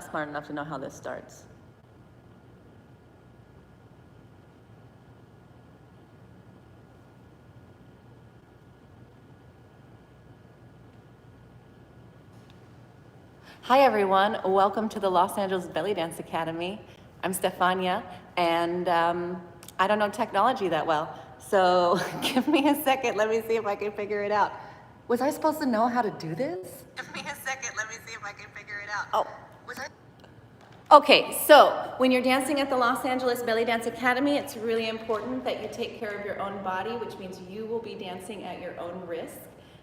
smart enough to know how this starts. Hi everyone, welcome to the Los Angeles Bellydance Academy. I'm Stefanyaat, and I don't know technology that well, so give me a second, let me see if I can figure it out. Was I supposed to know how to do this? Give me a second, let me see if I can figure it out. Oh, was I? Okay, so when you're dancing at the Los Angeles Bellydance Academy, it's really important that you take care of your own body, which means you will be dancing at your own risk.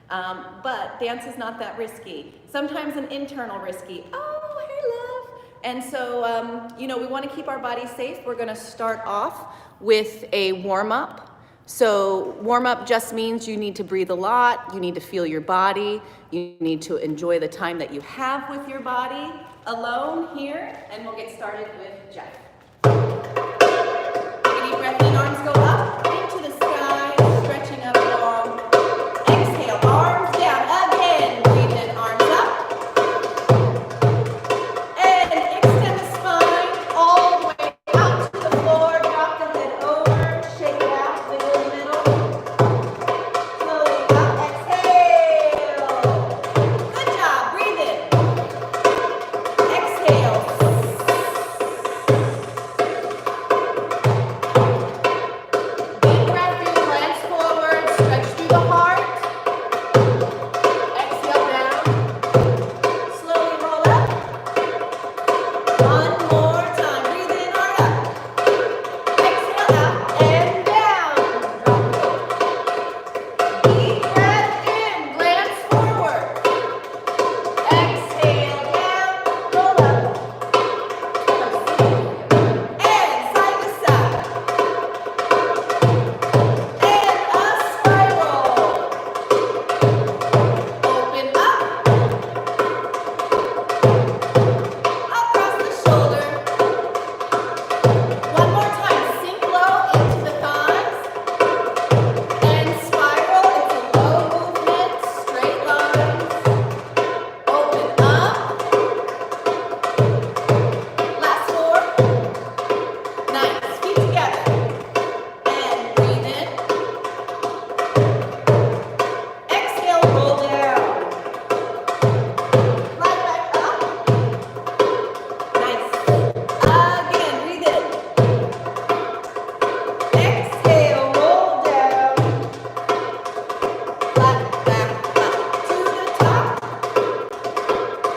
But dance is not that risky. Sometimes an internal risky. Oh, hey, love. And so, we want to keep our body safe. We're going to start off with a warm-up. So warm-up just means you need to breathe a lot. You need to feel your body. You need to enjoy the time that you have with your body alone here. And we'll get started with Jeff. Take a deep breath in. Arms go up into the sky, stretching up long. Exhale, arms down again. Breathe in, arms up. And extend the spine all the way out to the floor. Drop the head over, shake it out, wiggle in the middle. Slowly up, exhale. Good job, breathe in. Exhale. Deep breath in, glance forward, stretch through the heart. Exhale down. Slowly roll up. One more time. Breathe in, heart up. Exhale up and down. Deep breath in, glance forward. Exhale down, roll up. And side to side. And a spiral. Open up. Across the shoulder. One more time. Sink low into the thighs. And spiral. It's a low movement. Straight lines. Open up. Last four. Nice. Feet together. And breathe in. Exhale, roll down. Slide back up. Nice. Again, breathe in. Exhale, roll down. Flat back up to the top.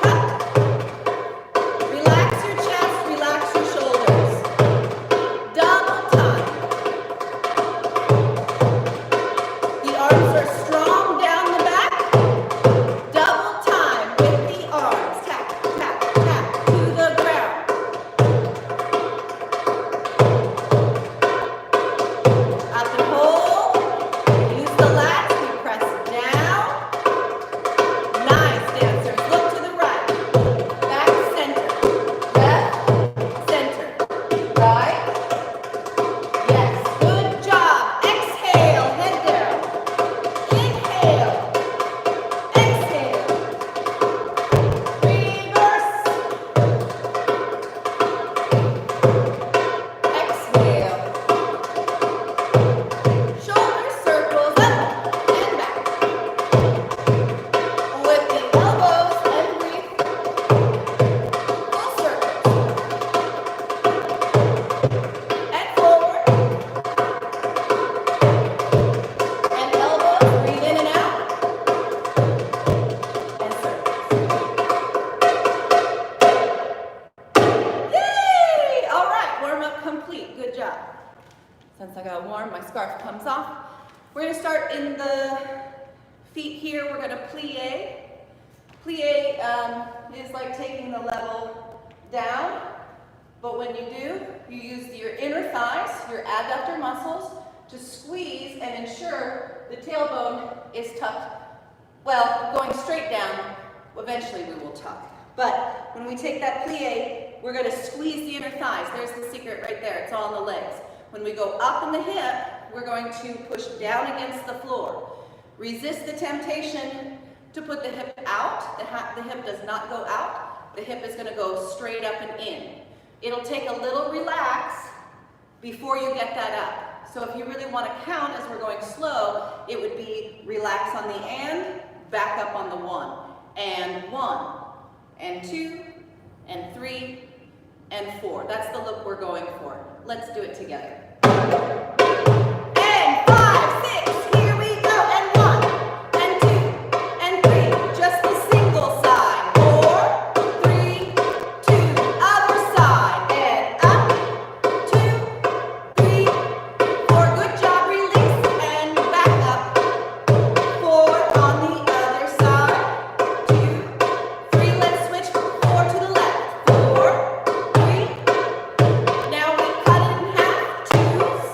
Up. Relax your chest, relax your shoulders. Double time. The arms are strong down the back. Double time with the arms. Tap, tap, tap to the ground. Up and hold. Use the lats. We press down. Nice, dancers. Look to the right. Back center. Left, center. Right. Yes, good job. Exhale, head down. Inhale. Exhale. Reverse. Exhale. Shoulder circles up and back. With the elbows and breathe. Full circles. And forward. And elbows, breathe in and out. And circles. Yay! All right, warm up complete. Good job. Since I got warm, my scarf comes off. We're going to start in the feet here. We're going to plie. Plie is like taking the level down, but when you do, you use your inner thighs, your adductor muscles, to squeeze and ensure the tailbone is tucked. Well, going straight down, eventually we will tuck. But when we take that plie, we're going to squeeze the inner thighs. There's the secret right there. It's all in the legs. When we go up in the hip, we're going to push down against the floor. Resist the temptation to put the hip out. The hip does not go out. The hip is going to go straight up and in. It'll take a little relax before you get that up. So if you really want to count as we're going slow, it would be relax on the and, back up on the one. And 1, and 2, and 3, and 4. That's the look we're going for. Let's do it together. And 5, 6, here we go. And 1, and 2, and 3. Just the single side. 4, 3, 2. Other side. And up, 2, 3, 4. Good job. Release and back up. 4 on the other side. 2, 3. Let's switch 4 to the left. 4, 3. Now we cut it in half. 2s,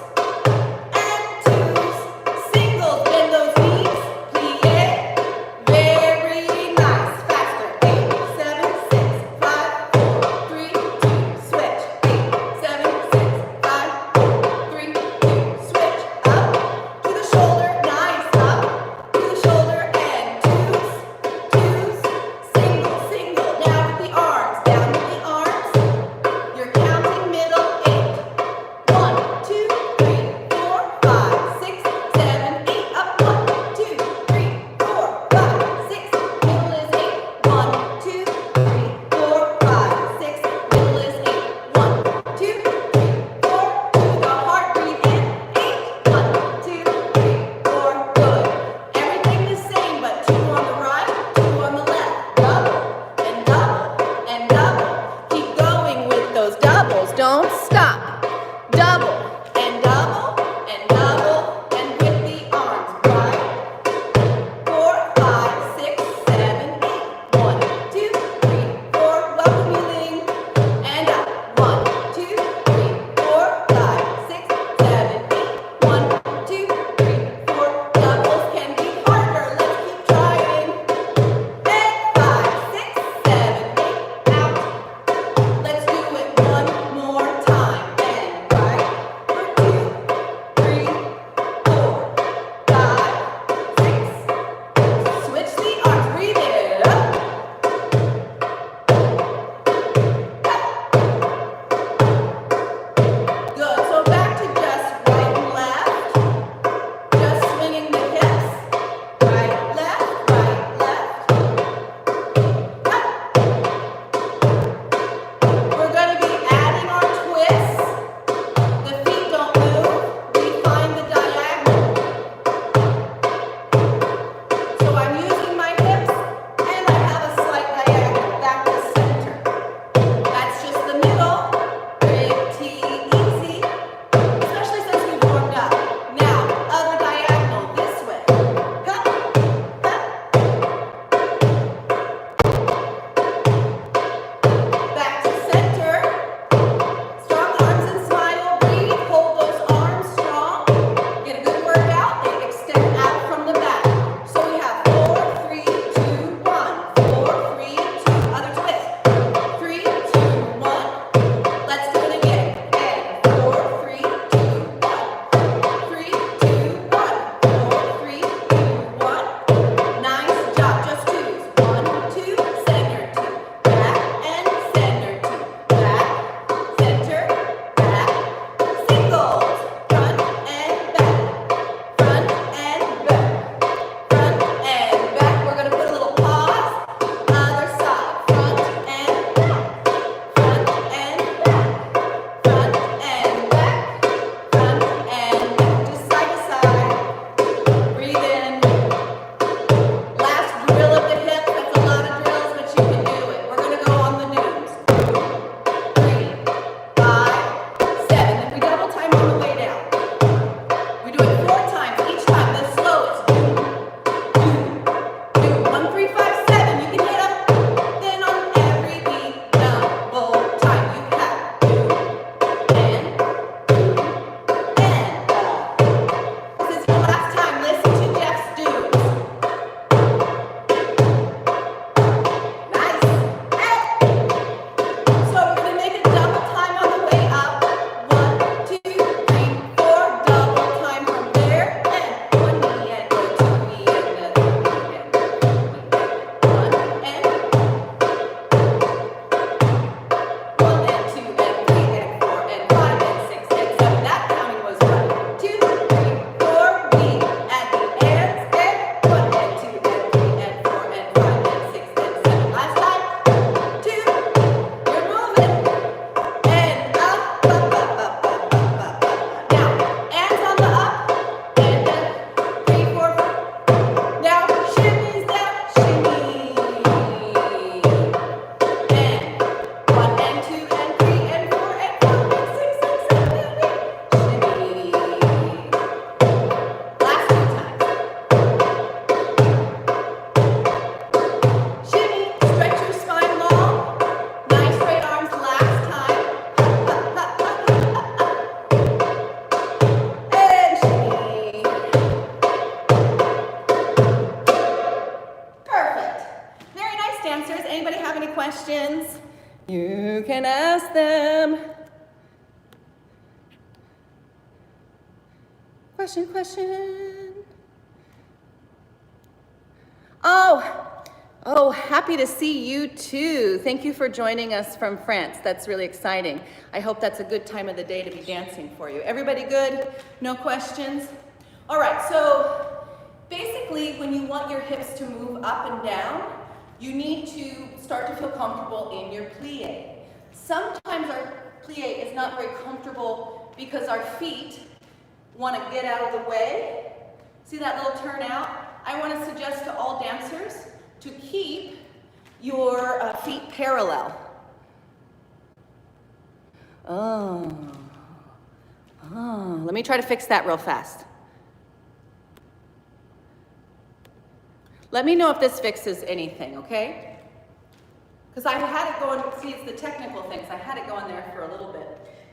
can ask them. Question. Oh, happy to see you too. Thank you for joining us from France. That's really exciting. I hope that's a good time of the day to be dancing for you. Everybody good? No questions? All right, so basically when you want your hips to move up and down, you need to start to feel comfortable in your plie. Sometimes our plie is not very comfortable because our feet want to get out of the way. See that little turnout? I want to suggest to all dancers to keep your feet parallel. Let me try to fix that real fast. Let me know if this fixes anything, okay? Because I had it going, see, it's the technical things. I had it going there for a little bit.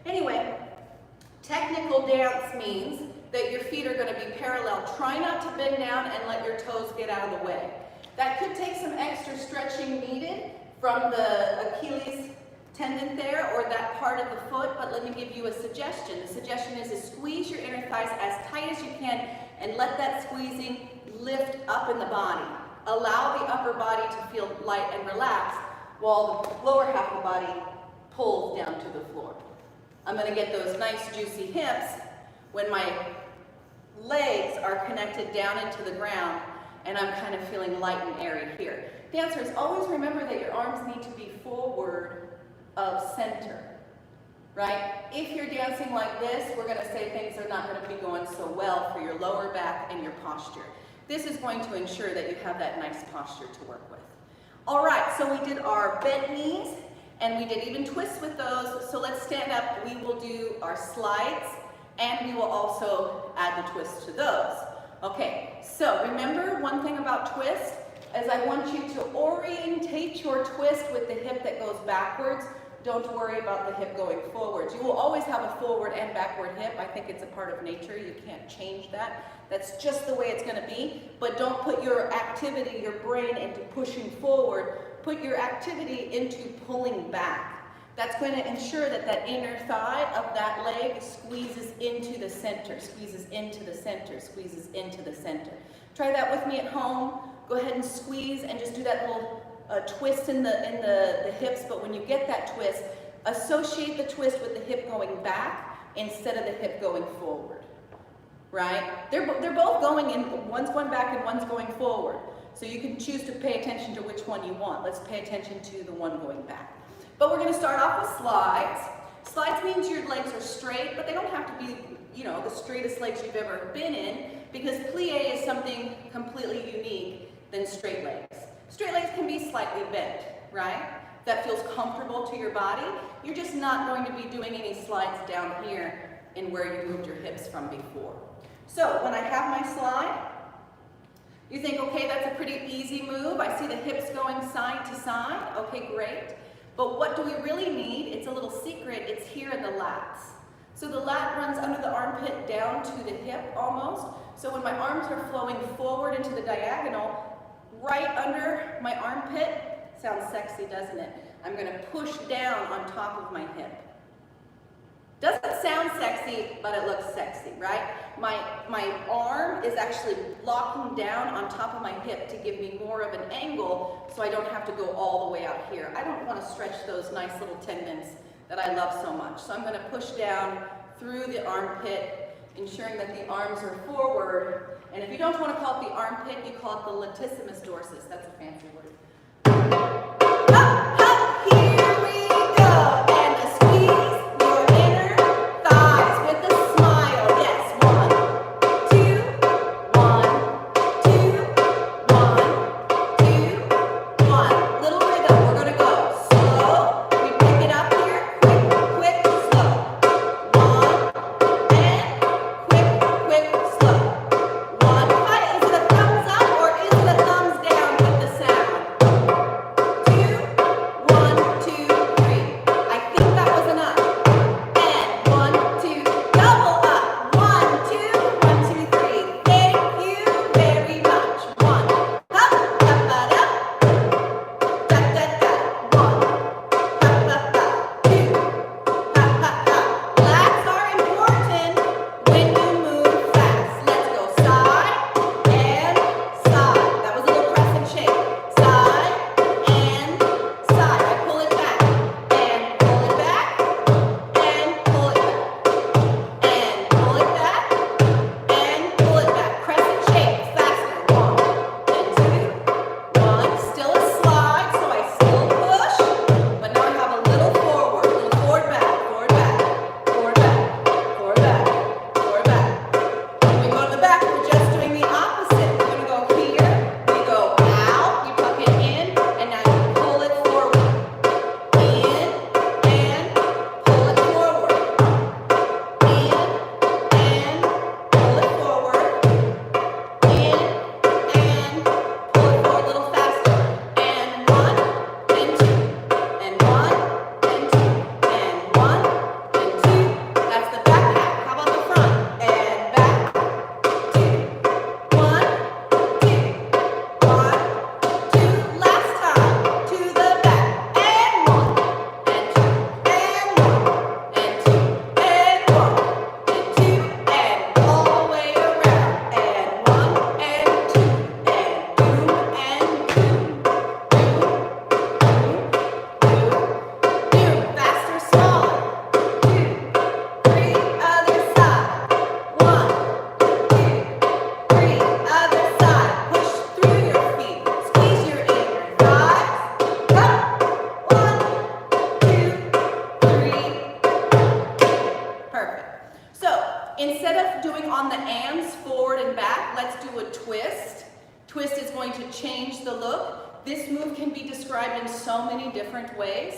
Anyway, technical dance means that your feet are going to be parallel. Try not to bend down and let your toes get out of the way. That could take some extra stretching needed from the Achilles tendon there or that part of the foot, but let me give you a suggestion. The suggestion is to squeeze your inner thighs as tight as you can and let that squeezing lift up in the body. Allow the upper body to feel light and relaxed while the lower half of the body pulls down to the floor. I'm going to get those nice juicy hips when my legs are connected down into the ground and I'm kind of feeling light and airy here. Dancers, always remember that your arms need to be forward of center, right? If you're dancing like this, we're going to say things are not going to be going so well for your lower back and your posture. This is going to ensure that you have that nice posture to work with. All right, so we did our bent knees and we did even twists with those. So let's stand up. We will do our slides and we will also add the twist to those. Okay, so remember one thing about twist is I want you to orientate your twist with the hip that goes backwards. Don't worry about the hip going forwards. You will always have a forward and backward hip. I think it's a part of nature. You can't change that. That's just the way it's going to be. But don't put your activity, your brain, into pushing forward. Put your activity into pulling back. That's going to ensure that that inner thigh of that leg squeezes into the center, squeezes into the center, squeezes into the center. Try that with me at home. Go ahead and squeeze and just do that little twist in the hips. But when you get that twist, associate the twist with the hip going back instead of the hip going forward. Right? They're both going in, one's going back and one's going forward. So you can choose to pay attention to which one you want. Let's pay attention to the one going back. But we're going to start off with slides. Slides means your legs are straight, but they don't have to be, you know, the straightest legs you've ever been in, because plie is something completely unique than straight legs. Straight legs can be slightly bent, right? That feels comfortable to your body. You're just not going to be doing any slides down here in where you moved your hips from before. So when I have my slide, you think, okay, that's a pretty easy move. I see the hips going side to side. Okay, great. But what do we really need? It's a little secret. It's here in the lats. So the lat runs under the armpit down to the hip almost. So when my arms are flowing forward into the diagonal, right under my armpit, sounds sexy, doesn't it? I'm going to push down on top of my hip. Doesn't sound sexy, but it looks sexy, right? My arm is actually locking down on top of my hip to give me more of an angle so I don't have to go all the way out here. I don't want to stretch those nice little tendons that I love so much. So I'm going to push down through the armpit, ensuring that the arms are forward. And if you don't want to call it the armpit, you call it the latissimus dorsis. That's a fancy word. Up, up, here we go. And a squeeze. Sound. on the ands, forward and back, let's do a twist. Twist is going to change the look. This move can be described in so many different ways.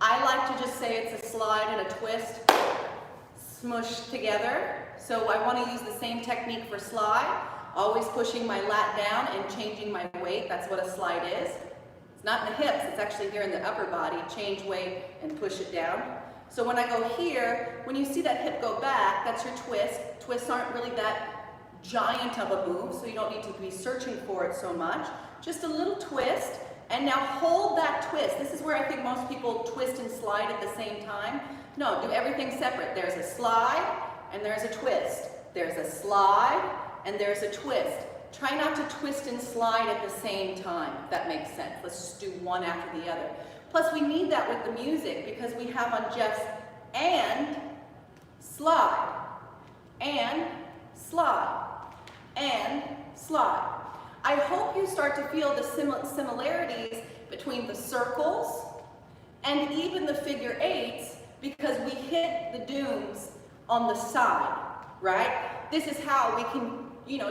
I like to just say it's a slide and a twist smushed together. So I want to use the same technique for slide, always pushing my lat down and changing my weight. That's what a slide is. It's not in the hips, it's actually here in the upper body. Change weight and push it down. So when I go here, when you see that hip go back, that's your twist. Twists aren't really that giant of a move, so you don't need to be searching for it so much. Just a little twist, and now hold that twist. This is where I think most people twist and slide at the same time. No, do everything separate. There's a slide, and there's a twist. There's a slide, and there's a twist. Try not to twist and slide at the same time, if that makes sense. Let's just do one after the other. Plus, we need that with the music because we have on Jeff's and slide, and slide, and slide. I hope you start to feel the similarities between the circles and even the figure eights because we hit the dooms on the side, right? This is how we can,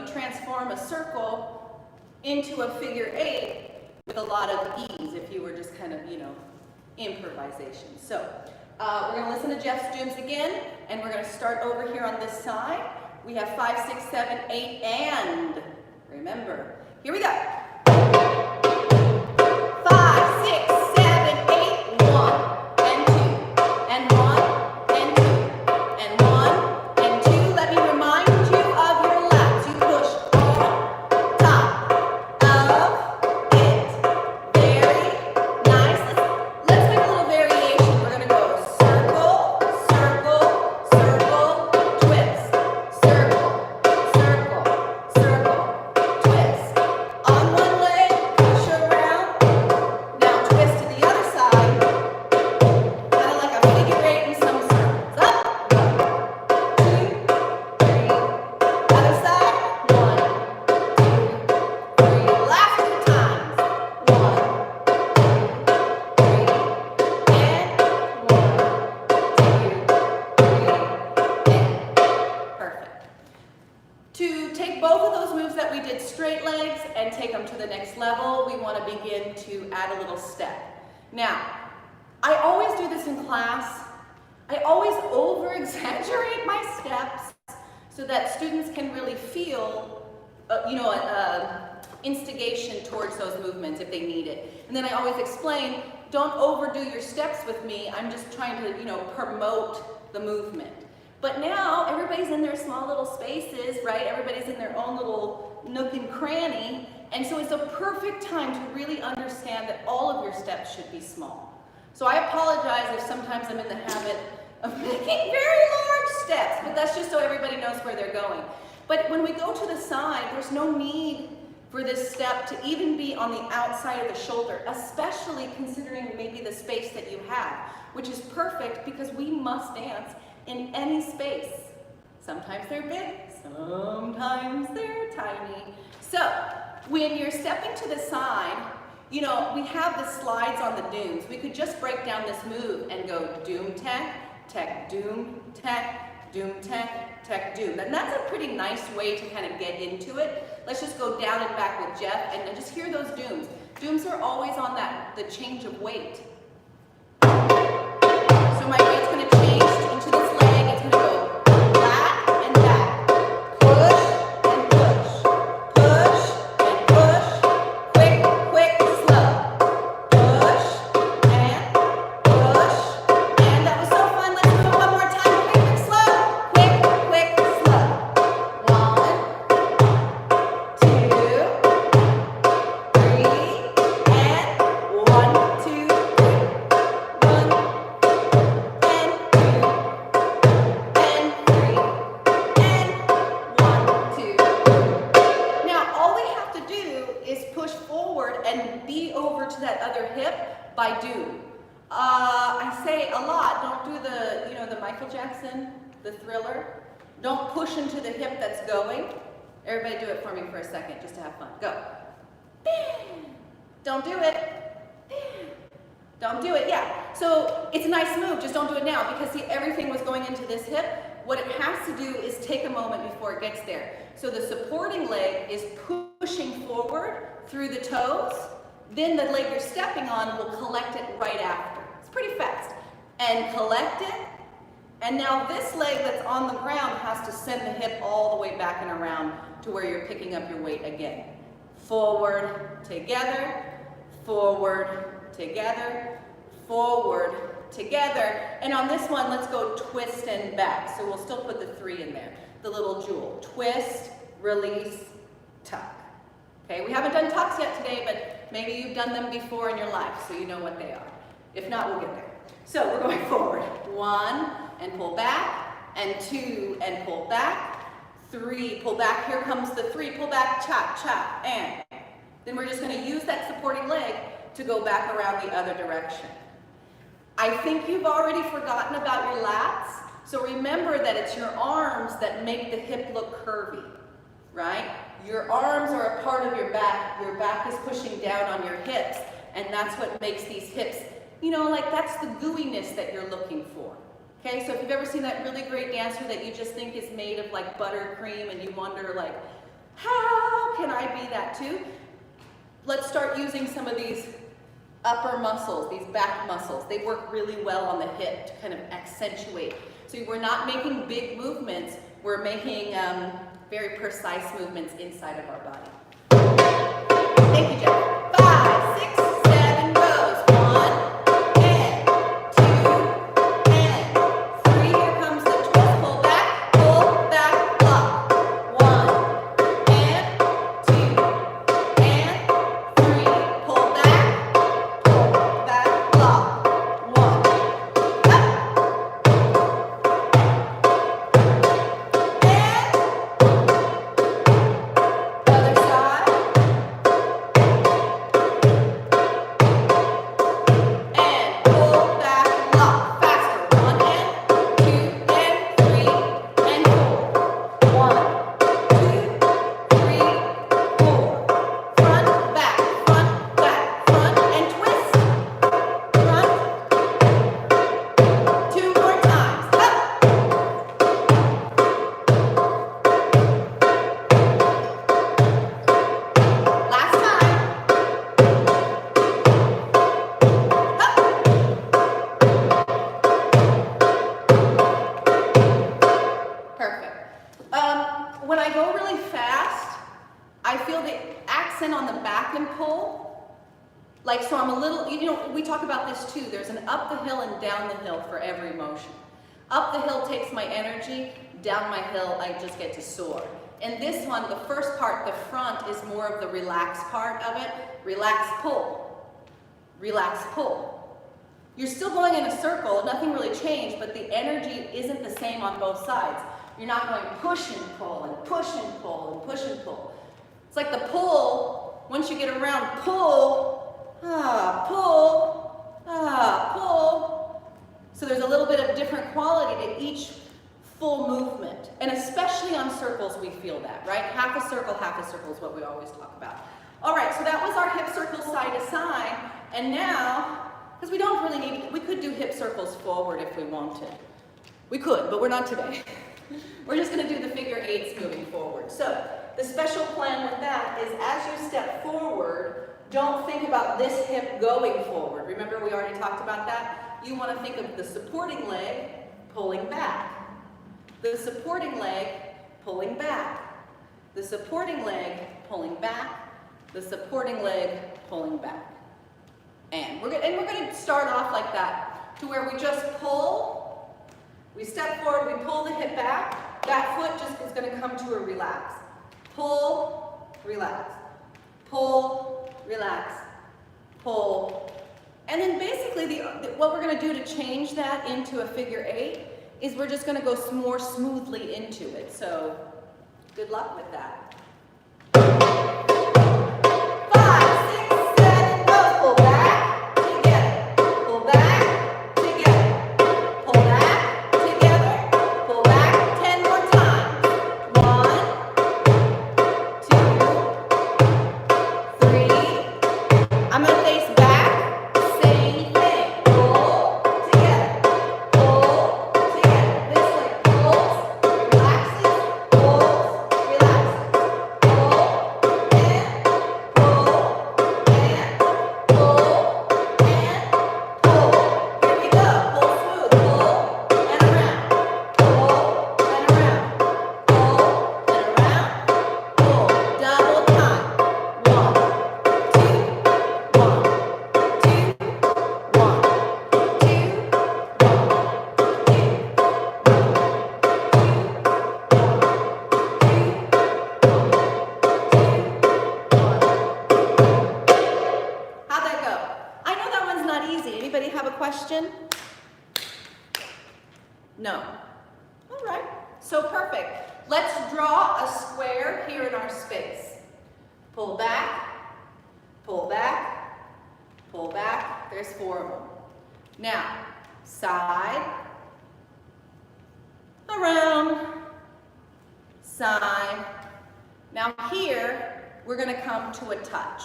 transform a circle into a figure eight with a lot of ease if you were just kind of, improvisation. So we're going to listen to Jeff's dooms again, and we're going to start over here on this side. We have 5, 6, 7, 8, and remember, here we go. 5, 6, 7, 8, 1, and 2, and 1, and 2, and 1, and 2. Let me remind you of your lats. You push on top of it. Very nice. Let's make a little variation. We're going to go circle, circle, circle, twist, circle, circle, circle, twist. On one leg, push around. Now twist to the other side. Kind of like a figure eight in some circles. Up. 1, 2, 3. Other side. 1, 2, 3. Last 2 times. 1, 2, 3. And 1, 2, 3. And perfect. To take both of those moves that we did straight legs and take them to the next level, we want to begin to add a little step. Now, I always do this in class. I always over-exaggerate my steps so that students can really feel, instigation towards those movements if they need it. And then I always explain, don't overdo your steps with me. I'm just trying to, promote the movement. But now everybody's in their small little spaces, right? Everybody's in their own little nook and cranny. And so it's a perfect time to really understand that all of your steps should be small. So I apologize if sometimes I'm in the habit of making very large steps, but that's just so everybody knows where they're going. But when we go to the side, there's no need for this step to even be on the outside of the shoulder, especially considering maybe the space that you have, which is perfect because we must dance in any space. Sometimes they're big, sometimes they're tiny. So when you're stepping to the side, we have the slides on the dooms. We could just break down this move and go doom, tech, tech, doom, tech, doom, tech, tech, doom. And that's a pretty nice way to kind of get into it. Let's just go down and back with Jeff and just hear those dooms. Dooms are always on the change of weight. So my weight's going to change into this leg. It's going to go back and back. Push and push. Push and push. Quick, quick, slow. Push and push. And that was so fun. Let's do it one more time. Quick, quick, slow. Quick, quick, slow. 1, 2, 3, and 1, 2, 3. 1, that other hip by doom. I say a lot, don't do the Michael Jackson, the Thriller. Don't push into the hip that's going. Everybody do it for me for a second, just to have fun. Go. Bam. Don't do it. Bam. Don't do it, yeah. So it's a nice move, just don't do it now because see, everything was going into this hip. what it has to do is take a moment before it gets there. So the supporting leg is pushing forward through the toes, then the leg you're stepping on will collect it right after. It's pretty fast. And collect it, and now this leg that's on the ground has to send the hip all the way back and around to where you're picking up your weight again. Forward, together, forward, together, forward, together. And on this one, let's go twist and back. So we'll still put the 3 in there, the little jewel. Twist, release, tuck. Okay, we haven't done tucks yet today, but maybe you've done them before in your life, so you know what they are. If not, we'll get there. So we're going forward. 1, and pull back, and 2, and pull back, 3, pull back, here comes the 3, pull back, chop, chop, and then we're just going to use that supporting leg to go back around the other direction. I think you've already forgotten about your lats, so remember that it's your arms that make the hip look curvy, right? Your arms are a part of your back is pushing down on your hips, and that's what makes these hips, you know, like that's the gooiness that you're looking for. Okay, so if you've ever seen that really great dancer that you just think is made of like buttercream and you wonder like, how can I be that too? Let's start using some of these upper muscles, these back muscles. They work really well on the hip to kind of accentuate. So we're not making big movements, we're making very precise movements inside of our body. Thank you, Jeff. 5, 6, 7 goes. 1. Like, so I'm a little, you know, we talk about this too. There's an up the hill and down the hill for every motion. Up the hill takes my energy, down my hill, I just get to soar. And this one, the first part, the front, is more of the relaxed part of it. Relax, pull. Relax, pull. You're still going in a circle, nothing really changed, but the energy isn't the same on both sides. You're not going push and pull and push and pull and push and pull. It's like the pull, once you get around, pull, pull, pull. So there's a little bit of different quality to each full movement. And especially on circles, we feel that, right? Half a circle is what we always talk about. All right, so that was our hip circle side to side. And now, because we don't really need, we could do hip circles forward if we wanted. We could, but we're not today. We're just going to do the figure eights moving forward. So the special plan with that is as you step forward, don't think about this hip going forward. Remember, we already talked about that? You want to think of the supporting leg pulling back. The supporting leg pulling back. The supporting leg pulling back. The supporting leg pulling back. And we're going to start off like that, to where we just pull, we step forward, we pull the hip back, that foot just is going to come to a relax. Pull, relax. Pull, relax. Pull. And then basically what we're going to do to change that into a figure eight is we're just going to go more smoothly into it. So good luck with that. 5, 6, 7, go. Pull back, together. Pull back, together. Pull back, together. Pull back 10 more times. 1, 2, 3. I'm going to face back. Same thing. Pull together. Pull together. This way. Pull. No. All right, so perfect. Let's draw a square here in our space. Pull back, pull back, pull back. There's 4 of them. Now, side, around, side. Now here, we're gonna come to a touch.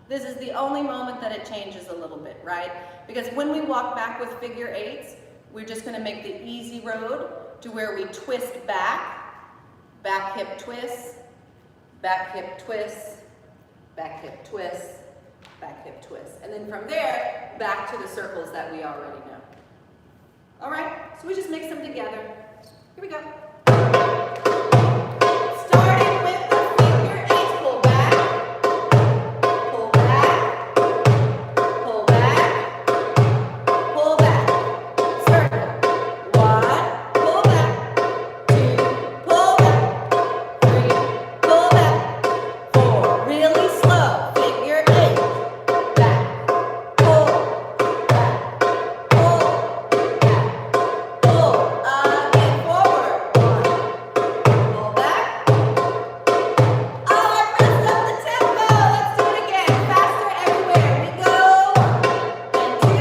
This is the only moment that it changes a little bit, right? Because when we walk back with figure 8s, we're just gonna make the easy road to where we twist back, back hip twist, back hip twist, back hip twist, back hip twist. And then from there, back to the circles that we already know. All right, so we just mix them together. Here we go. Starting with the figure 8, pull back, pull back, pull back, pull back. Circle. 1, pull back, 2, pull back, 3, pull back, 4. Really slow. Figure 8. Back, pull, back, pull, back, pull. Again, forward. 1, pull back. Oh, I messed up the tempo. Let's do it again. Faster everywhere. We go. And 2,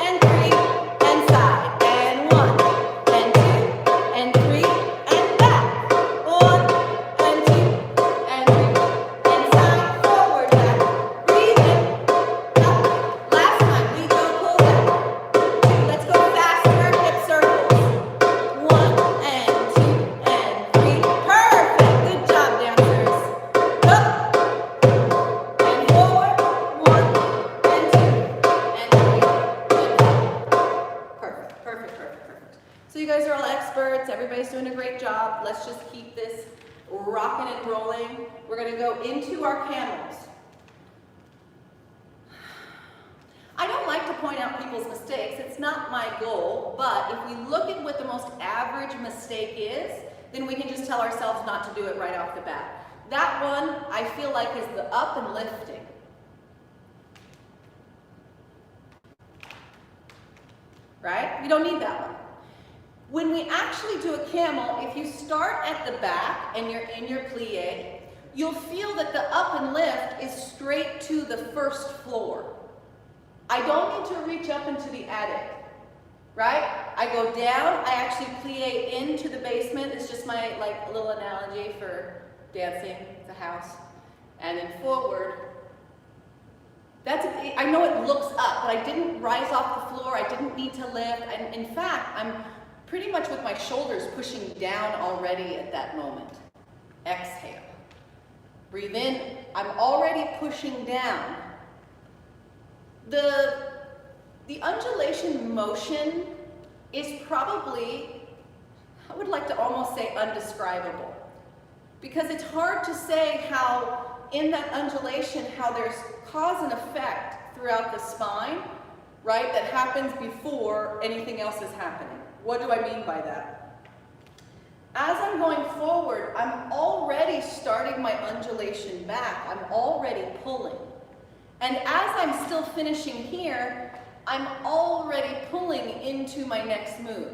and 3, and side. And 1, and 2, and 3, and back. 1, and 2, and 3, and side. Forward, back. Breathe in. Up. Last time, we go pull back. 2, let's go faster. Hip circles. 1, and 2, and 3. Perfect. Good job, dancers. Up. And forward. 1, and 2, and 3, and 4. Perfect, perfect, perfect, perfect. So you guys are all experts. Everybody's doing a great job. Let's just keep this rocking and rolling. We're going to go into our camels. I don't like to point out people's mistakes. It's not my goal, but if we look at what the most average mistake is, then we can just tell ourselves not to do it right off the bat. That one, I feel like, is the up and lifting. Right? We don't need that one. When we actually do a camel, if you start at the back and you're in your plie, you'll feel that the up and lift is straight to the first floor. I don't need to reach up into the attic, right? I go down, I actually plie into the basement. It's just my little analogy for dancing, the house. And then forward. I know it looks up, but I didn't rise off the floor. I didn't need to lift. And in fact, I'm pretty much with my shoulders pushing down already at that moment. Exhale. Breathe in. I'm already pushing down. The undulation motion is probably, I would like to almost say, undescribable. Because it's hard to say how, in that undulation, how there's cause and effect throughout the spine, right, that happens before anything else is happening. What do I mean by that? As I'm going forward, I'm already starting my undulation back. I'm already pulling. And as I'm still finishing here, I'm already pulling into my next move.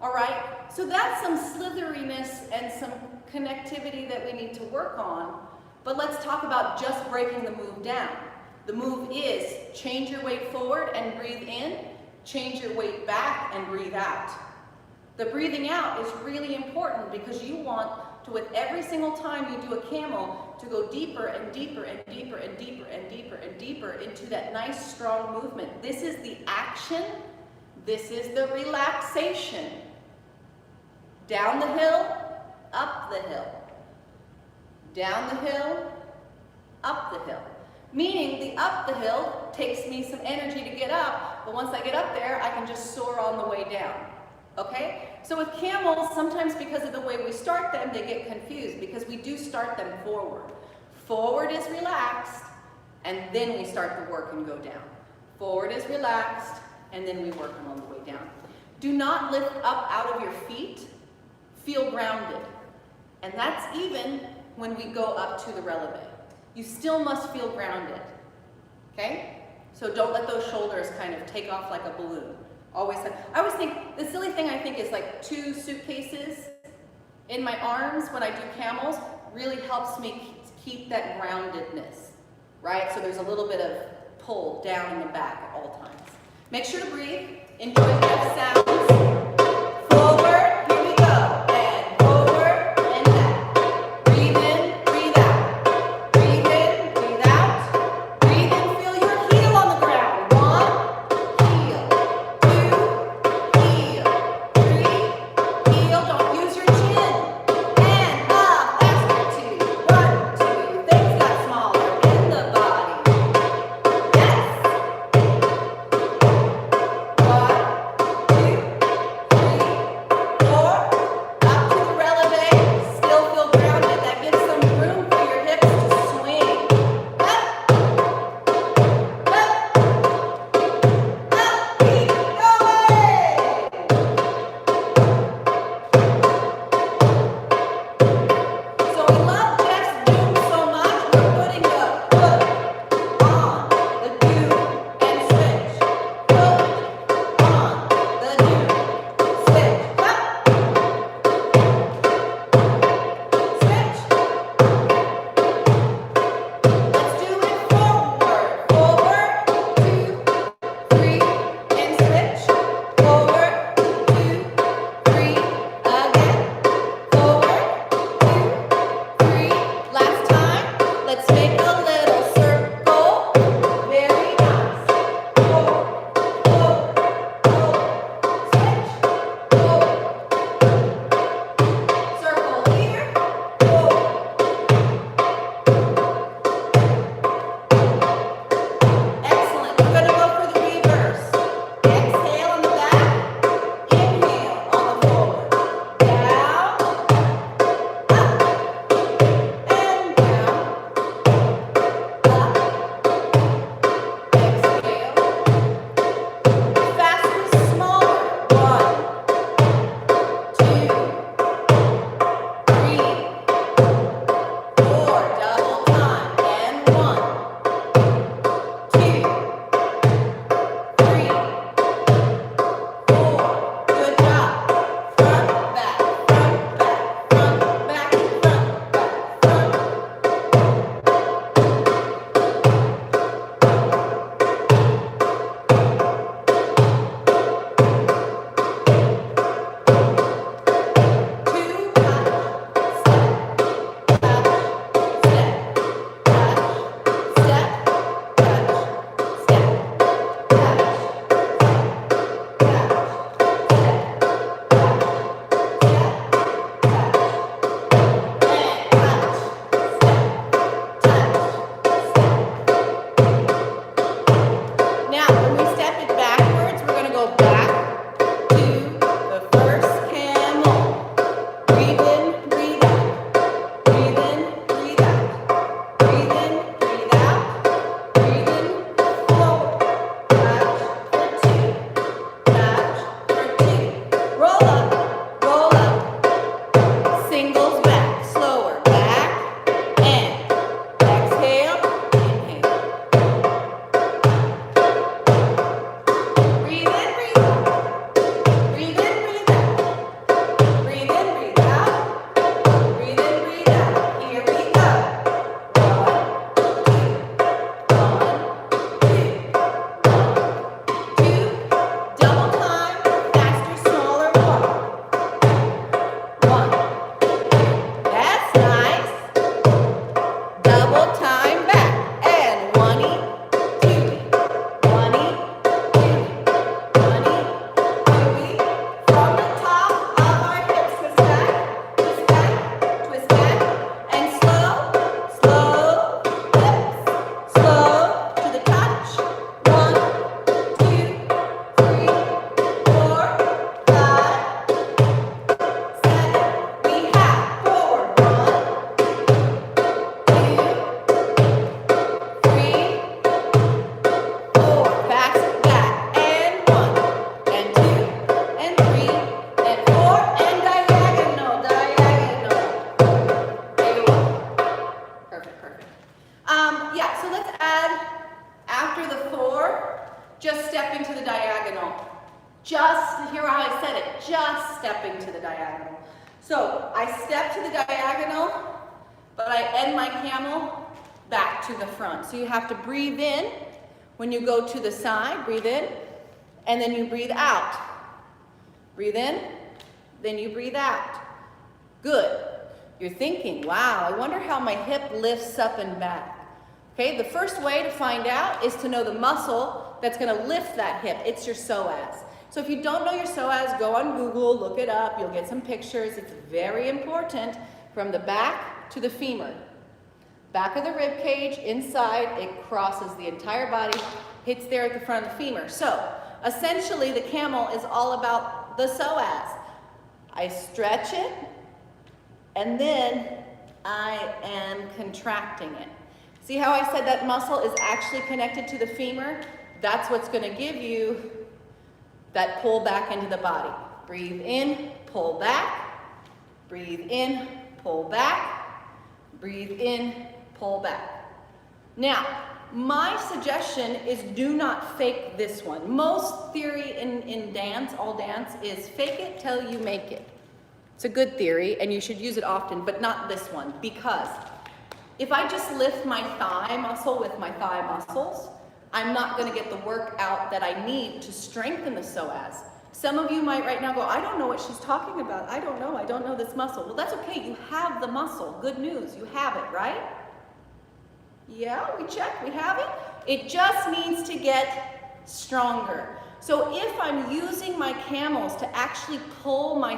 All right? So that's some slitheriness and some connectivity that we need to work on. But let's talk about just breaking the move down. The move is change your weight forward and breathe in, change your weight back and breathe out. The breathing out is really important because you want to, with every single time you do a camel, to go deeper and deeper and deeper and deeper and deeper and deeper into that nice strong movement. This is the action, this is the relaxation. Down the hill, up the hill. Down the hill, up the hill. Meaning the up the hill takes me some energy to get up, but once I get up there, I can just soar on the way down. Okay? So with camels, sometimes because of the way we start them, they get confused because we do start them forward. Forward is relaxed, and then we start the work and go down. Forward is relaxed, and then we work on the way down. Do not lift up out of your feet. Feel grounded. And that's even when we go up to the releve. You still must feel grounded. Okay? So don't let those shoulders kind of take off like a balloon. I always think, the silly thing I think is like 2 suitcases in my arms when I do camels really helps me keep that groundedness, right? So there's a little bit of pull down in the back at all times. Make sure to breathe. Enjoy the sounds. Forward, here we go. And forward and back. Breathe in, breathe out. Breathe in, breathe out. Breathe in, feel your heel on the ground. 1, heel. 2, heel. 3, heel. Don't use your chin. And up, faster. 2, 1, 2. Things got smaller in the body. Yes. 1, 2, how I said it, just stepping to the diagonal. So I step to the diagonal, but I end my camel back to the front. So you have to breathe in when you go to the side, breathe in, and then you breathe out. Breathe in, then you breathe out. Good. You're thinking, wow, I wonder how my hip lifts up and back. Okay, the first way to find out is to know the muscle that's going to lift that hip. It's your psoas. So if you don't know your psoas, go on Google, look it up, you'll get some pictures. It's very important from the back to the femur. Back of the rib cage, inside, it crosses the entire body, hits there at the front of the femur. So essentially the camel is all about the psoas. I stretch it, and then I am contracting it. See how I said that muscle is actually connected to the femur? That's what's going to give you that pull back into the body. Breathe in, pull back. Breathe in, pull back. Breathe in, pull back. Now, my suggestion is do not fake this one. Most theory in dance, all dance, is fake it till you make it. It's a good theory, and you should use it often, but not this one, because if I just lift my thigh muscle with my thigh muscles, I'm not going to get the work out that I need to strengthen the psoas. Some of you might right now go, I don't know what she's talking about. I don't know this muscle. Well, that's okay. You have the muscle. Good news. You have it, right? Yeah, we checked. We have it. It just needs to get stronger. So if I'm using my camels to actually pull my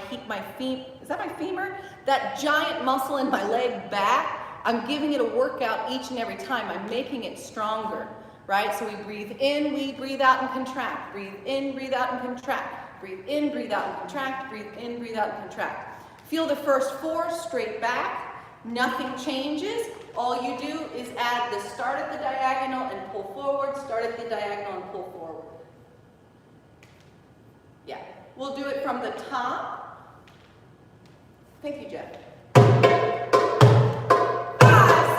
femur, is that my femur? That giant muscle in my leg back, I'm giving it a workout each and every time. I'm making it stronger, right? So we breathe in, we breathe out and contract. Breathe in, breathe out and contract. Breathe in, breathe out and contract. Breathe in, breathe out and contract. Feel the first 4 straight back. Nothing changes. All you do is add the start at the diagonal and pull forward, start at the diagonal and pull forward. Yeah, we'll do it from the top. Thank you, Jeff. 5,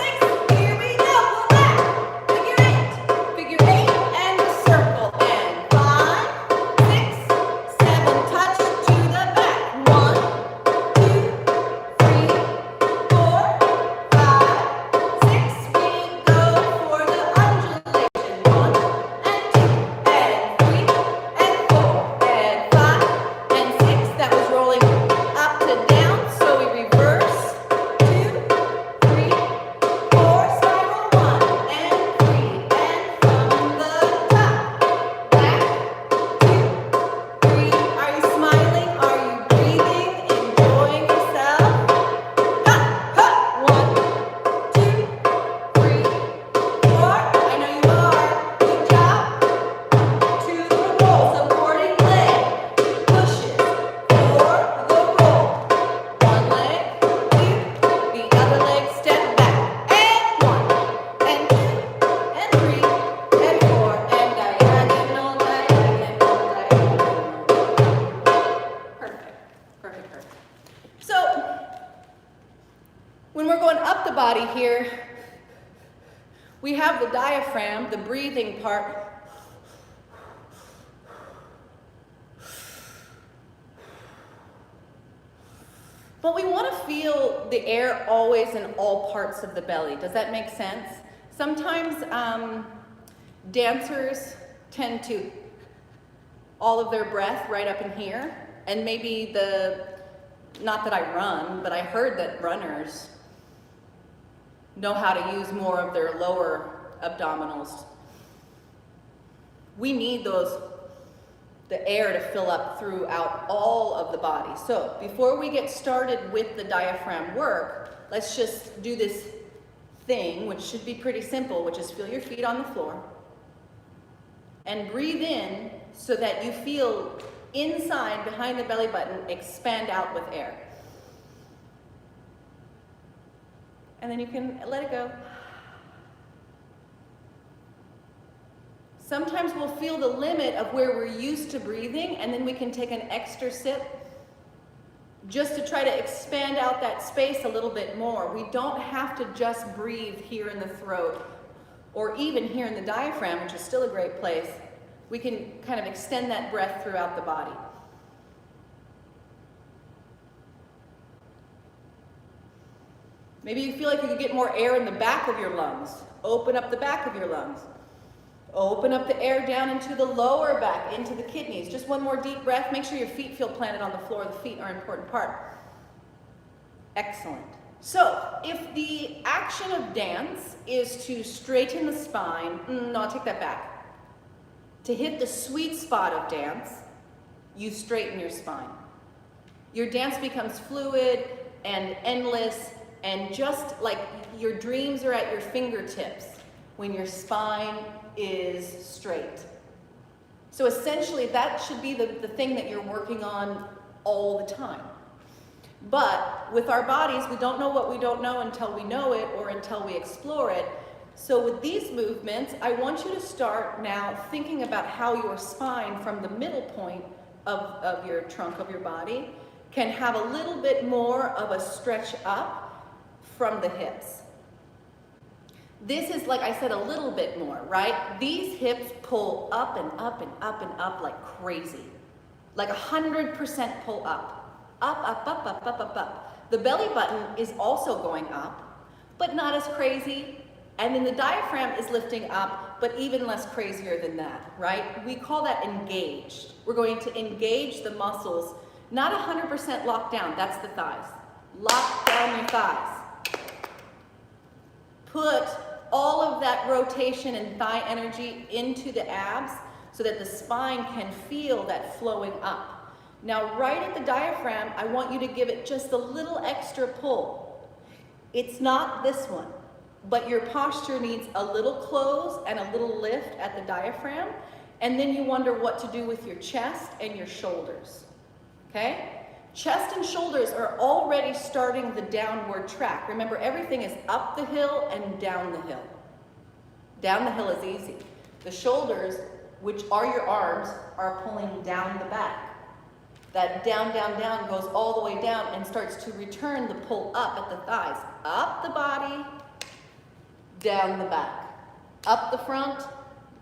6, here we go, pull back. Figure 8, and a circle, and 5, 6, 7, touch to the back. 1, 2, 3, 4, 5, 6, we go for the undulation. 1, and 2, and 3, and 4, and 5, and 6. That was rolling up to down, so we reverse. 2, 3, 4, spiral 1, and 3, and from the top, back, 2, 3. Are you smiling? Are you breathing? Enjoying yourself? Ha, ha. 1, 2, 3, 4. I know you are. Good job. To the roll, supporting leg pushes for the roll. One leg, 2, the other leg, step back, and 1, and 2, and 3, and 4, and diagonal, diagonal, diagonal. Perfect. So, when we're going up the body here, we have the diaphragm, the breathing part. But we want to feel the air always in all parts of the belly. Does that make sense? Sometimes dancers tend to all of their breath right up in here, and maybe not that I run, but I heard that runners know how to use more of their lower abdominals. We need the air to fill up throughout all of the body. So before we get started with the diaphragm work, let's just do this thing, which should be pretty simple, which is feel your feet on the floor and breathe in so that you feel inside, behind the belly button, expand out with air. And then you can let it go. Sometimes we'll feel the limit of where we're used to breathing, and then we can take an extra sip just to try to expand out that space a little bit more. We don't have to just breathe here in the throat or even here in the diaphragm, which is still a great place. We can kind of extend that breath throughout the body. Maybe you feel like you could get more air in the back of your lungs. Open up the back of your lungs. Open up the air down into the lower back, into the kidneys. Just one more deep breath. Make sure your feet feel planted on the floor. The feet are an important part. Excellent. So, if the action of dance is to straighten the spine, no, I'll take that back. To hit the sweet spot of dance, you straighten your spine. Your dance becomes fluid and endless, and just like your dreams are at your fingertips when your spine is straight. So essentially that should be the thing that you're working on all the time. But with our bodies, we don't know what we don't know until we know it or until we explore it. So with these movements, I want you to start now thinking about how your spine from the middle point of your trunk of your body can have a little bit more of a stretch up from the hips. This is, like I said, a little bit more, right? These hips pull up and up and up and up like crazy. Like 100% pull up. Up, up, up, up, up, up, up. The belly button is also going up, but not as crazy. And then the diaphragm is lifting up, but even less crazier than that, right? We call that engaged. We're going to engage the muscles, not 100% locked down, that's the thighs. Lock down your thighs. Put all of that rotation and thigh energy into the abs so that the spine can feel that flowing up. Now, right at the diaphragm, I want you to give it just a little extra pull. It's not this one, but your posture needs a little close and a little lift at the diaphragm, and then you wonder what to do with your chest and your shoulders, okay? Chest and shoulders are already starting the downward track. Remember, everything is up the hill and down the hill. Down the hill is easy. The shoulders, which are your arms, are pulling down the back. That down, down, down goes all the way down and starts to return the pull up at the thighs. Up the body, down the back. Up the front,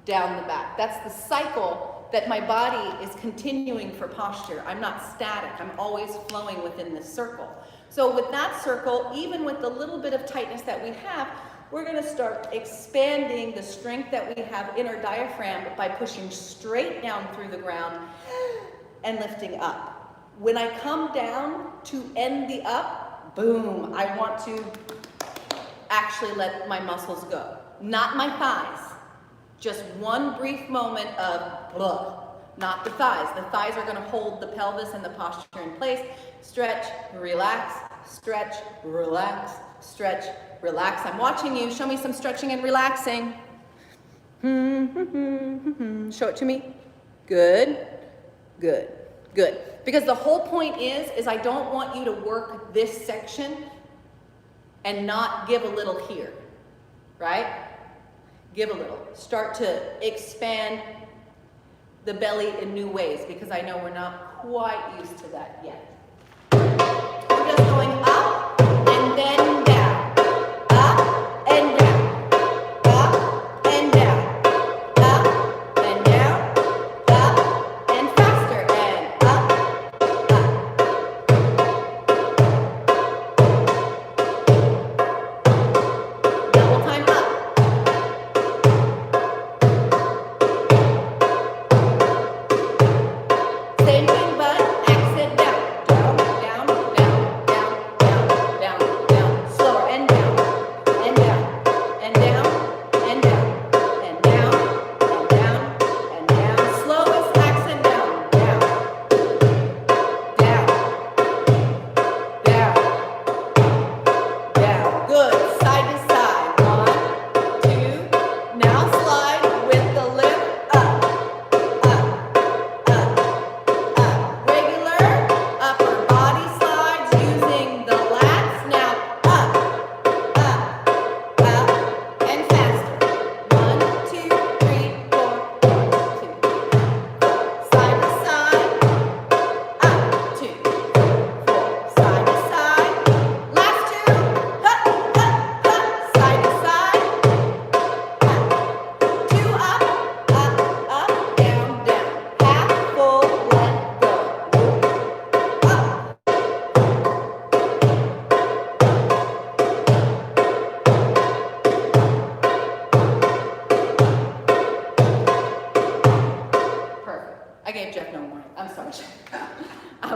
down the back. That's the cycle that my body is continuing for posture. I'm not static. I'm always flowing within this circle. So with that circle, even with the little bit of tightness that we have, we're going to start expanding the strength that we have in our diaphragm by pushing straight down through the ground and lifting up. When I come down to end the up, boom, I want to actually let my muscles go. Not my thighs. Just one brief moment of blah, not the thighs. The thighs are going to hold the pelvis and the posture in place. Stretch, relax, stretch, relax, stretch, relax. I'm watching you. Show me some stretching and relaxing. Show it to me. Good. Good, good. Because the whole point is I don't want you to work this section and not give a little here, right? Give a little. Start to expand the belly in new ways because I know we're not quite used to that yet. We're just going up and then down. Up and down. Up and down. Up and down. Up and faster and up, up. Double time up. Same thing, but exit down.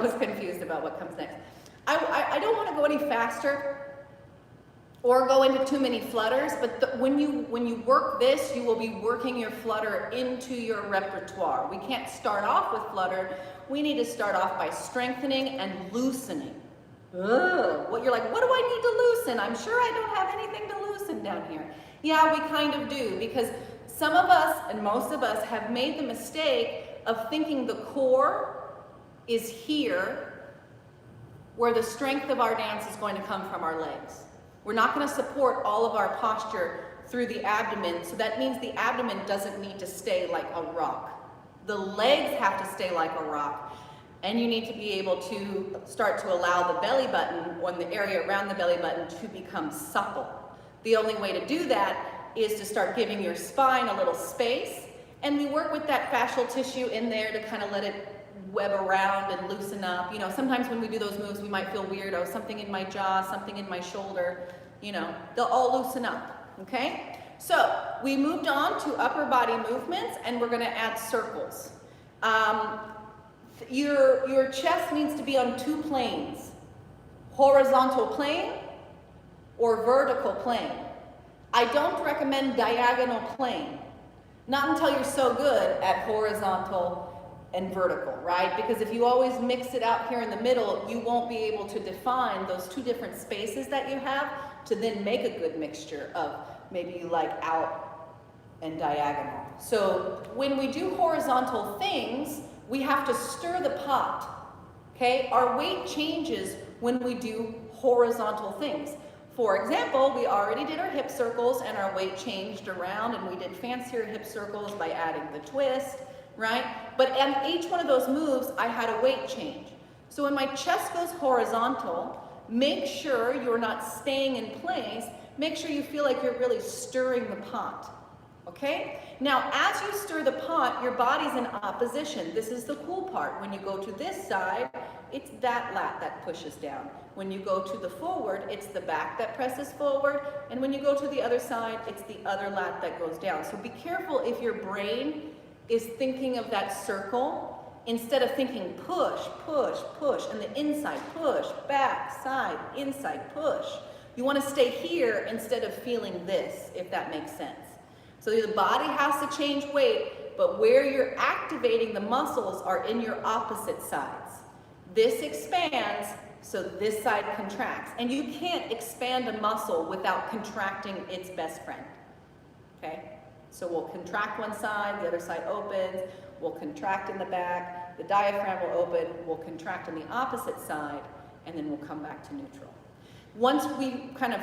was confused about what comes next. I don't want to go any faster or go into too many flutters, but when you work this, you will be working your flutter into your repertoire. We can't start off with flutter. We need to start off by strengthening and loosening. What you're like, what do I need to loosen? I'm sure I don't have anything to loosen down here. Yeah, we kind of do, because some of us and most of us have made the mistake of thinking the core is here, where the strength of our dance is going to come from our legs. We're not going to support all of our posture through the abdomen, so that means the abdomen doesn't need to stay like a rock. The legs have to stay like a rock, and you need to be able to start to allow the belly button, or the area around the belly button, to become supple. The only way to do that is to start giving your spine a little space, and we work with that fascial tissue in there to kind of let it web around and loosen up. You know, sometimes when we do those moves, we might feel weird. Oh, something in my jaw, something in my shoulder. You know, they'll all loosen up, okay? So we moved on to upper body movements, and we're gonna add circles. Your chest needs to be on two planes, horizontal plane or vertical plane. I don't recommend diagonal plane, not until you're so good at horizontal and vertical, right? Because if you always mix it out here in the middle, you won't be able to define those two different spaces that you have to then make a good mixture of maybe you like out and diagonal. So when we do horizontal things, we have to stir the pot, okay? Our weight changes when we do horizontal things. For example, we already did our hip circles and our weight changed around, and we did fancier hip circles by adding the twist, right? But in each one of those moves, I had a weight change. So when my chest goes horizontal, make sure you're not staying in place. Make sure you feel like you're really stirring the pot, okay? Now, as you stir the pot, your body's in opposition. This is the cool part. When you go to this side, it's that lat that pushes down. When you go to the forward, it's the back that presses forward. And when you go to the other side, it's the other lat that goes down. So be careful if your brain is thinking of that circle instead of thinking push, push, push, and the inside push, back, side, inside push. You want to stay here instead of feeling this, if that makes sense. So the body has to change weight, but where you're activating the muscles are in your opposite sides. This expands, so this side contracts. And you can't expand a muscle without contracting its best friend, okay? So we'll contract one side, the other side opens, we'll contract in the back, the diaphragm will open, we'll contract on the opposite side, and then we'll come back to neutral. Once we kind of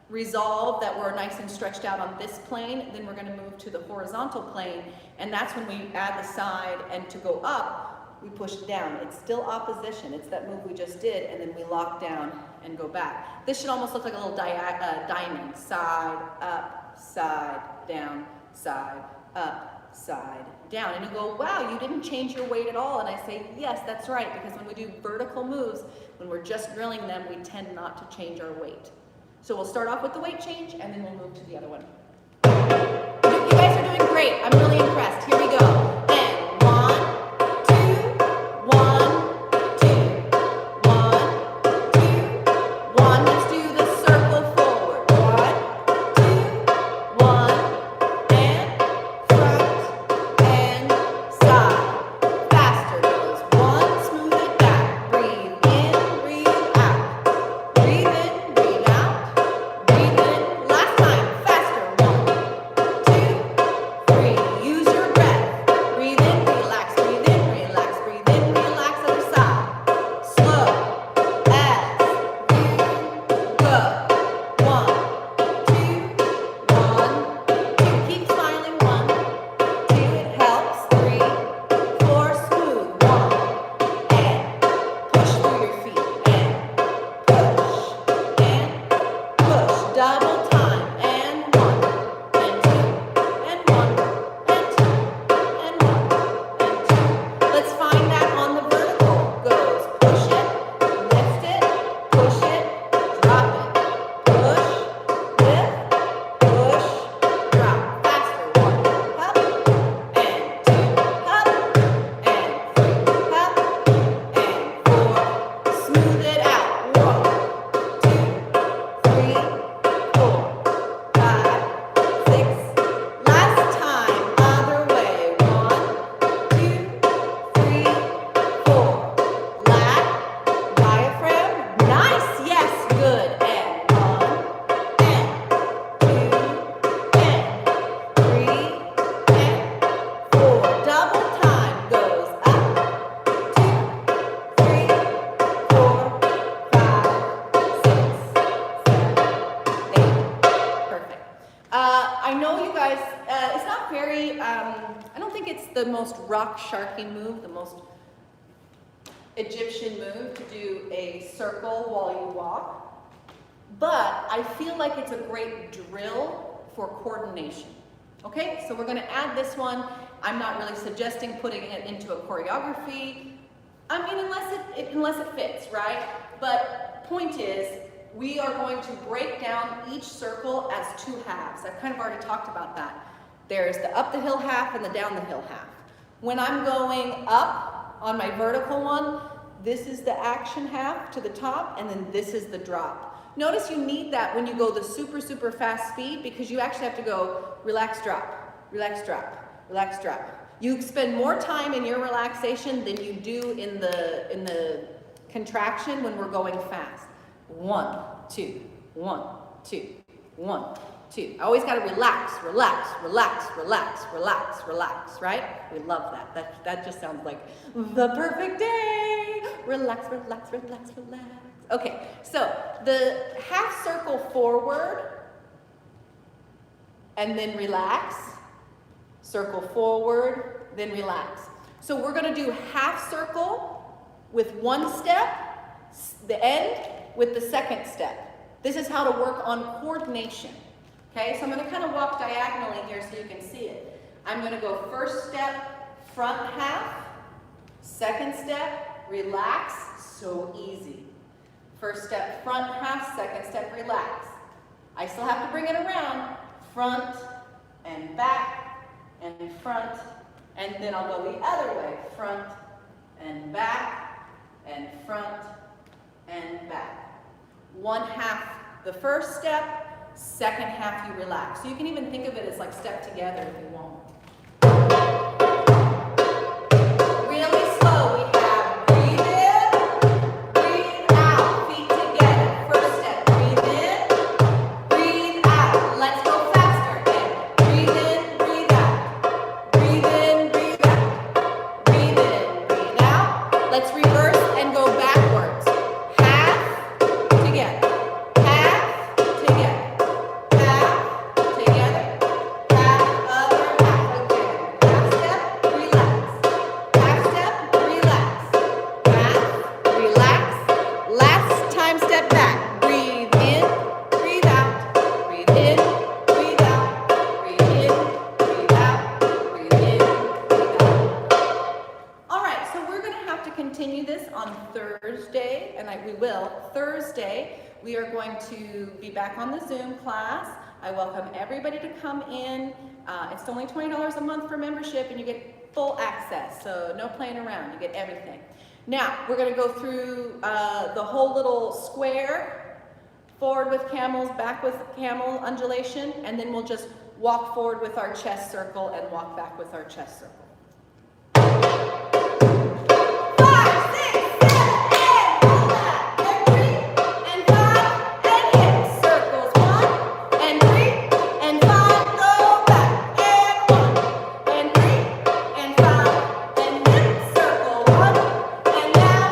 resolve that we're nice and stretched out on this plane, then we're gonna move to the horizontal plane, and that's when we add the side, and to go up, we push down. It's still opposition. It's that move we just did, and then we lock down and go back. This should almost look like a little diamond. Side, up, side, down, side, up, side, down. And you go, wow, you didn't change your weight at all. And I say, yes, that's right, because when we do vertical moves, when we're just drilling them, we tend not to change our weight. So we'll start off with the weight change, and then we'll move to the other one. You guys are doing great. I'm really impressed. Here we go. And 1, 2, 1, 2, 1, 2, 1. Let's do the circle forward. 1, 2, 1, and front and side. Faster goes 1, smooth it back. Breathe in, breathe out. Breathe in, breathe out. Breathe in. Last time, faster. 1, 2, 3. Use your breath. the most rock sharky move, the most Egyptian move, to do a circle while you walk. But I feel like it's a great drill for coordination. Okay, so we're going to add this one. I'm not really suggesting putting it into a choreography. I mean, unless it fits, right? But point is, we are going to break down each circle as two halves. I've kind of already talked about that. There's the up the hill half and the down the hill half. When I'm going up on my vertical one, this is the action half to the top, and then this is the drop. Notice you need that when you go the super, super fast speed, because you actually have to go relax, drop, relax, drop, relax, drop. You spend more time in your relaxation than you do in the contraction when we're going fast. 1, 2, 1, 2, 1, 2. I always got to relax, relax, relax, relax, relax, relax, right? We love that. That just sounds like the perfect day. Relax, relax, relax, relax. Okay, so the half circle forward and then relax, circle forward, then relax. So we're going to do half circle with one step, the end with the second step. This is how to work on coordination. Okay, so I'm going to kind of walk diagonally here so you can see it. I'm going to go first step, front half, second step, relax, so easy. First step, front half, second step, relax. I still have to bring it around, front and back and front, and then I'll go the other way, front and back and front and back. One half the first step, second half you relax. So you can even think of it as like step together if you want. Really slow, we have breathe in, breathe out, feet together. First step, breathe in, breathe out. Let's go faster. And breathe in, breathe out. Breathe in, breathe out. Breathe in, breathe out. Let's reverse and go backwards. Half together. Half together. Half together. Half other half again. Half step, relax. Half step, relax. Half, relax. Last time step back. Breathe in, breathe out. Breathe in, breathe out. Breathe in, breathe out. Breathe in, breathe out. All right, so we're going to have to continue this on Thursday, and we will. Thursday, we are going to be back on the Zoom class. I welcome everybody to come in. It's only $20 a month for membership, and you get full access, so no playing around. You get everything. Now, we're going to go through the whole little square, forward with camels, back with camel undulation, and then we'll just walk forward with our chest circle and walk back with our chest circle. 5, 6, 7, 8, hold that, and 3, and 5, and hip circles, 1, and 3, and 5, go back, and 1, and 3, and 5, and hip circle, 1, and now,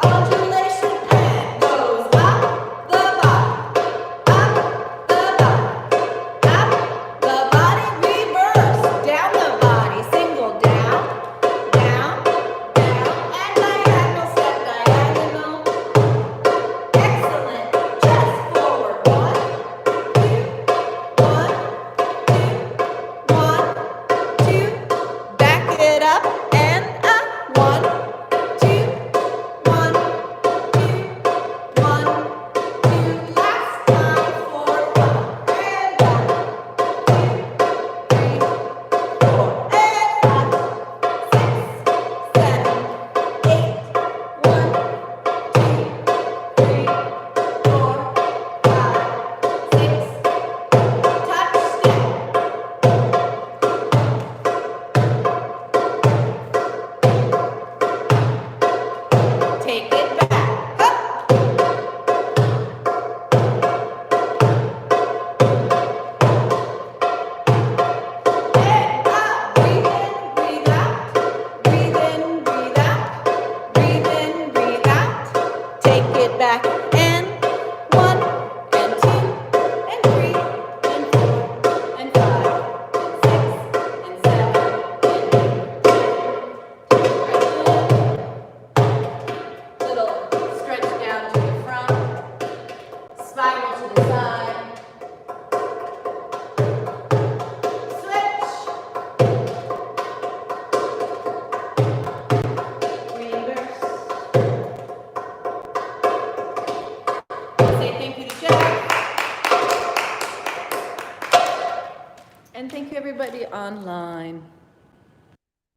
undulation, and goes up the body, up the body, reverse, down the body, single online.